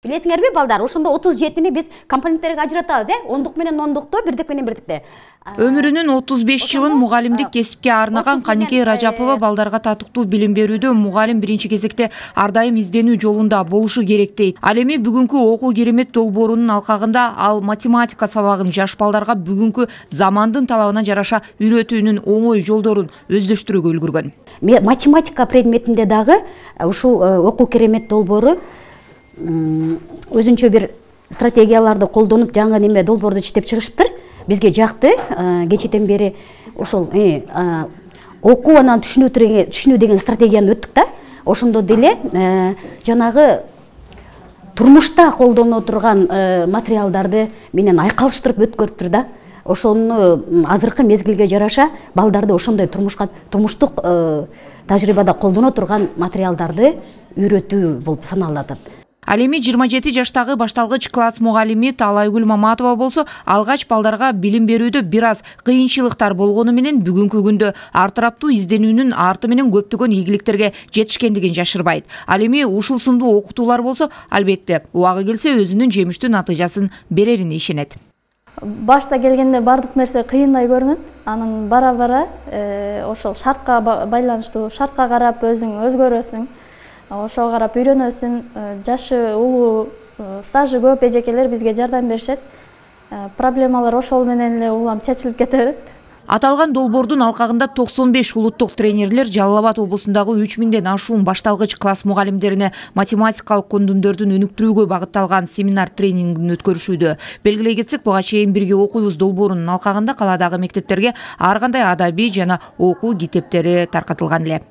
Билесиңерби балдар, ошондо 37-ни биз компоненттерге ажыратабыз, ондук менен ондукту, бирдик менен бирдикти. Өмүрүнүн 35 жылын мугалимдик кесипке арнаган Каникей Ражапова балдарга татыктуу билим берүүдө мугалим биринчи кезекте ар дайым изденүү жолунда болушу керек дейт. Ал эми бүгүнкү окуу керемет долбоорунун алкагында ал математика сабагын жаш балдарга бүгүнкү замандын талабына жараша үйрөтүүнүн оңой жолдорун өздөштүрүүгө үлгүргөн. Математика предметинде дагы ушул окуу керемет долбоору өзүнчө бир стратегияларды колдонуп жаңы неме долбоорду иштеп чыгышыптыр. Бизге жакты, кечеден бери ошол окуу анан түшүнүү деген стратегияны өттүк да. Ошондо деле жанагы турмушта колдоно турган материалдарды менен айкалыштырып өткөрүптүр да. Ошону азыркы мезгилге жараша балдарды ошондой турмуштук тажрыйбада колдоно турган материалдарды үйрөтүү болуп саналат. Ал эми 27 жаштагы башталгыч класс мугалими Талайгүл Маматова болсо, алгач балдарга билим берүүдө бир аз кыйынчылыктар болгону менен бүгүнкү күндө ар тараптуу изденүүнүн арты менен көптөгөн ийгиликтерге жетишкендигин жашырбайт. Ал эми ушул сындуу окутуулар болсо, албетте, убагы келсе өзүнүн жемиштүү натыйжасын берерине ишенет. Башта келгенде бардык нерсе кыйындай көрүнөт. Анан бара-бара ошол шартка байланыштуу, шартка карап өзүң өзгөрөсүң. Ошого карап үйрөнөсүң, жашы улуу, стажы көп эжекелер бизге жардам беришет. Проблемалар ошол менен эле улам чечилип кете берет. Аталган долбоордун алкагында 95 улуттук тренерлер Жалал Абад облусундагы 3000ден ашуун башталгыч класс мугалимдерине математикалык көндүмдөрдүн өнүктүрүүгө багытталган семинар тренингин өткөрүшүүдө. Белгилей кетсек, буга чейин бирге окуйбуз долбоорунун алкагында каладагы мектептерге ар кандай адабий жана окуу китептери таркатылган эле.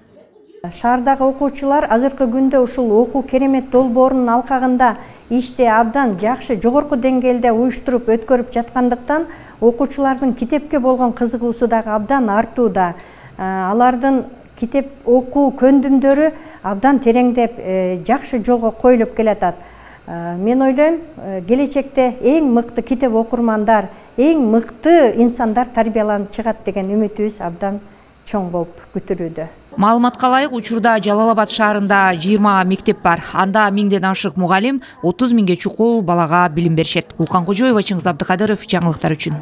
Шаардагы окуучулар азыркы күндө ушул окуу керемет долбоорунун алкагында ишти абдан жакшы жогорку деңгээлде уюштуруп өткөрүп жаткандыктан окуучулардын китепке болгон кызыгуусу дагы абдан артууда. Алардын китеп окуу көндүмдөрү абдан тереңдеп жакшы жолго коюлуп келатат. Мен ойлойм, келечекте эң мыкты китеп окурмандар, эң мыкты инсандар тарбияланып чыгат деген үмүтүбүз абдан чоң болуп күтүлүүдө. Маалыматка ылайык, учурда Жалал Абад шаарында 20 мектеп бар. Анда 1000ден ашык мугалим 30 000ге чукул балага билим беришет. Улкан Кожоева, Чыңгыз Абдыкадыров, жаңылыктар үчүн.